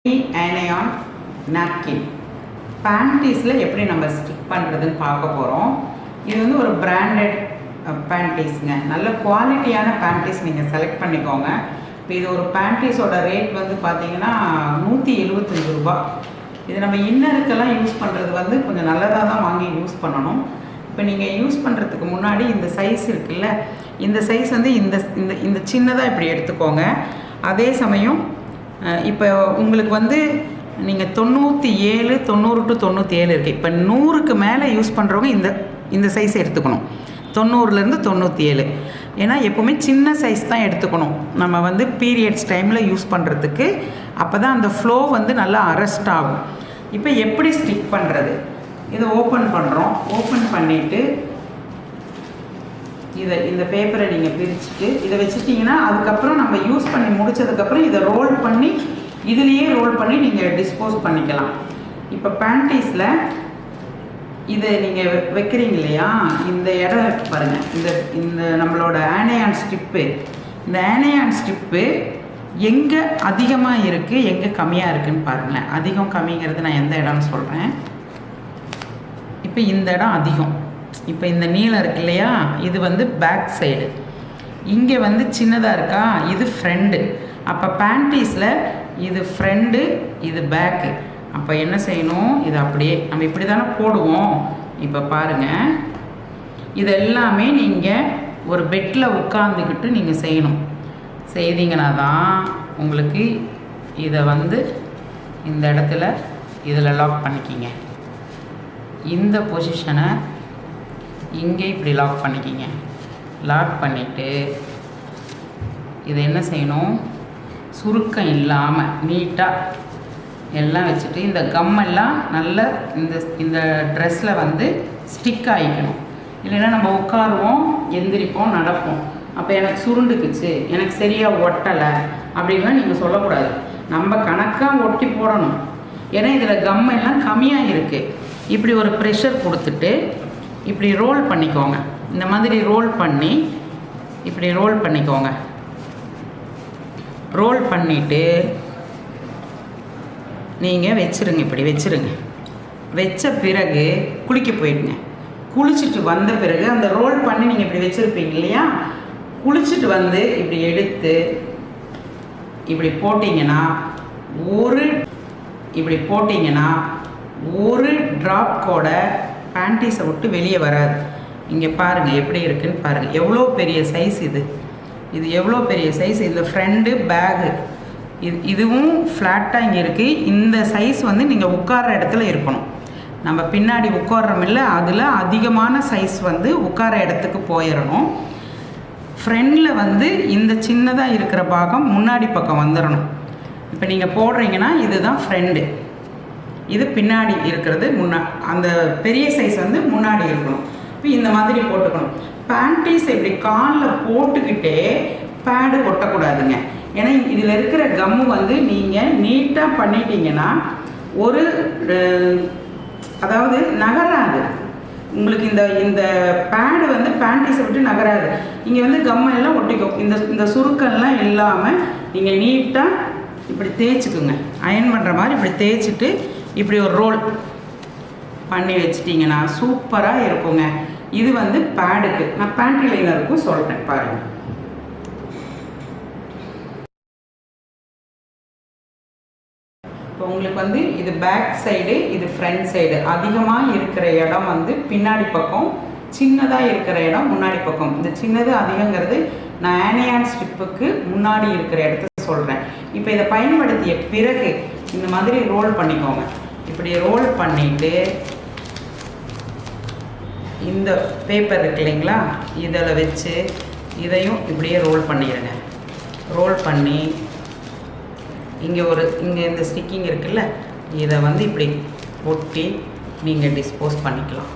ஆனையான் napkin பேண்டீஸில் எப்படி நம்ம stick பண்ணுறதுன்னு பார்க்க போகிறோம். இது வந்து ஒரு பிராண்டட் பேண்டீஸுங்க. நல்ல குவாலிட்டியான பேண்டீஸ் நீங்கள் செலக்ட் பண்ணிக்கோங்க. இப்போ இது ஒரு பேண்டீஸோட ரேட் வந்து பார்த்தீங்கன்னா 175 ரூபா. இது நம்ம இன்னருக்கெல்லாம் யூஸ் பண்ணுறது வந்து கொஞ்சம் நல்லதாக தான் வாங்கி யூஸ் பண்ணணும். இப்போ நீங்கள் யூஸ் பண்ணுறதுக்கு முன்னாடி இந்த சைஸ் இருக்குல்ல, இந்த சைஸ் வந்து இந்த இந்த இந்த சின்னதாக இப்படி எடுத்துக்கோங்க. அதே சமயம் இப்போ உங்களுக்கு வந்து நீங்கள் 97, 90 to 97 இருக்குது. இப்போ 100க்கு மேலே யூஸ் பண்ணுறவங்க இந்த சைஸ் எடுத்துக்கணும். 90லேருந்து 97. ஏன்னா எப்போவுமே சின்ன சைஸ் தான் எடுத்துக்கணும் நம்ம வந்து பீரியட்ஸ் டைமில் யூஸ் பண்ணுறதுக்கு. அப்போ தான் அந்த ஃப்ளோ வந்து நல்லா அரெஸ்ட் ஆகும். இப்போ எப்படி ஸ்டிக் பண்ணுறது, இதை ஓப்பன் பண்ணுறோம். ஓப்பன் பண்ணிவிட்டு இந்த பேப்பரை நீங்கள் பிரிச்சுட்டு இதை வச்சுட்டிங்கன்னா அதுக்கப்புறம் நம்ம யூஸ் பண்ணி முடித்ததுக்கப்புறம் இதை ரோல் பண்ணி இதுலேயே ரோல் பண்ணி நீங்கள் டிஸ்போஸ் பண்ணிக்கலாம். இப்போ பேண்டீஸில் இதை நீங்கள் வைக்கிறீங்க இல்லையா, இந்த இடம் பாருங்கள். இந்த நம்மளோட ஆனையான் ஸ்ட்ரிப்பு, இந்த ஆனையான் ஸ்ட்ரிப்பு எங்கே அதிகமாக இருக்குது எங்கே கம்மியாக இருக்குதுன்னு பாருங்களேன். அதிகம் கம்மிங்கிறது நான் எந்த இடம்னு சொல்கிறேன். இப்போ இந்த இடம் அதிகம். இப்போ இந்த நீளம் இருக்கு இல்லையா, இது வந்து பேக் சைடு. இங்கே வந்து சின்னதாக இருக்கா, இது ஃப்ரண்ட்டு. அப்போ பேண்டீஸில் இது ஃப்ரண்ட்டு, இது பேக்கு. அப்போ என்ன செய்யணும், இது அப்படியே நம்ம இப்படி தானே போடுவோம். இப்போ பாருங்கள், இது எல்லாமே நீங்கள் ஒரு பெட்டில் உட்காந்துக்கிட்டு நீங்கள் செய்யணும். செய்தீங்கன்னா தான் உங்களுக்கு இதை வந்து இந்த இடத்துல இதில் லாக் பண்ணிக்கிங்க. இந்த பொசிஷனை இங்கே இப்படி லாக் பண்ணிக்கிங்க. லாக் பண்ணிவிட்டு இதை என்ன செய்யணும், சுருக்கம் இல்லாமல் நீட்டாக எல்லாம் வச்சுட்டு இந்த கம்மெல்லாம் நல்லா இந்த ட்ரெஸ்ஸில் வந்து ஸ்டிக் ஆகிக்கணும். இல்லைன்னா நம்ம உட்காருவோம், எந்திரிப்போம், நடப்போம். அப்போ எனக்கு சுருண்டுக்குச்சு, எனக்கு சரியாக ஒட்டலை அப்படின்லாம் நீங்கள் சொல்லக்கூடாது. நம்ம கணக்காக ஒட்டி போடணும். ஏன்னா இதில் கம்மெல்லாம் கம்மியாக இருக்குது. இப்படி ஒரு ப்ரெஷர் கொடுத்துட்டு இப்படி ரோல் பண்ணிக்கோங்க. இந்த மாதிரி ரோல் பண்ணி இப்படி ரோல் பண்ணிக்கோங்க. ரோல் பண்ணிவிட்டு நீங்கள் வச்சுருங்க. இப்படி வச்சுருங்க. வச்ச பிறகு குளிக்க போயிடுங்க. குளிச்சுட்டு வந்த பிறகு அந்த ரோல் பண்ணி நீங்கள் இப்படி வச்சுருப்பீங்க இல்லையா, குளிச்சுட்டு வந்து இப்படி எடுத்து இப்படி போட்டிங்கன்னா ஒரு ட்ராப் கூட பேண்டீஸை விட்டு வெளியே வராது. இங்கே பாருங்கள் எப்படி இருக்குதுன்னு பாருங்கள். எவ்வளோ பெரிய சைஸ் இது எவ்வளோ பெரிய சைஸ். இந்த ஃப்ரண்ட்டு பேகு இதுவும் ஃப்ளாட்டாக இங்கே இருக்குது. இந்த சைஸ் வந்து நீங்கள் உட்கார்ற இடத்துல இருக்கணும். நம்ம பின்னாடி உட்கார்றோமில்ல, அதில் அதிகமான சைஸ் வந்து உட்கார இடத்துக்கு போயிடணும். ஃப்ரண்டில் வந்து இந்த சின்னதாக இருக்கிற பாகம் முன்னாடி பக்கம் வந்துடணும். இப்போ நீங்கள் போடுறீங்கன்னா இதுதான் ஃப்ரண்டு, இது பின்னாடி இருக்கிறது அந்த பெரிய சைஸ் வந்து முன்னாடி இருக்கணும். இப்போ இந்த மாதிரி போட்டுக்கணும். பேண்டீஸ் இப்படி காலில் போட்டுக்கிட்டே பேடு ஒட்டக்கூடாதுங்க. ஏன்னா இதில் இருக்கிற கம்மு வந்து நீங்கள் நீட்டாக பண்ணிட்டீங்கன்னா அதாவது நகராது உங்களுக்கு. இந்த பேடு வந்து பேண்டீஸை விட்டு நகராது. இங்கே வந்து கம்மை எல்லாம் ஒட்டிக்கும். இந்த சுருக்கெல்லாம் இல்லாமல் நீங்கள் நீட்டாக இப்படி தேய்ச்சிக்குங்க. அயன் பண்ணுற மாதிரி இப்படி தேய்ச்சிட்டு இப்படி ஒரு ரோல் பண்ணி வச்சிட்டிங்கன்னா சூப்பராக இருக்குங்க. இது வந்து பேடுக்கு. நான் பேண்ட்ரி லைனருக்கும் சொல்கிறேன் பாருங்கள். இப்போ உங்களுக்கு வந்து இது பேக் சைடு, இது ஃப்ரண்ட் சைடு. அதிகமாக இருக்கிற இடம் வந்து பின்னாடி பக்கம், சின்னதாக இருக்கிற இடம் முன்னாடி பக்கம். இந்த சின்னது அதிகங்கிறது நான் ஆனையான் ஸ்ட்ரிப்புக்கு முன்னாடி இருக்கிற இடத்த சொல்கிறேன். இப்போ இதை பயன்படுத்திய பிறகு இந்த மாதிரி ரோல் பண்ணிக்கோங்க. இப்படி ரோல் பண்ணிவிட்டு இந்த பேப்பர் இருக்கு இல்லைங்களா, இதில் வச்சு இதையும் இப்படியே ரோல் பண்ணிடுங்க. ரோல் பண்ணி இங்கே இந்த ஸ்டிக்கிங் இருக்குல்ல, இதை வந்து இப்படி ஒட்டி நீங்கள் டிஸ்போஸ் பண்ணிக்கலாம்.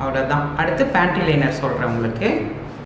அவ்வளோதான். அடுத்து பேண்ட்ரி லைனர் சொல்கிறேன் உங்களுக்கு.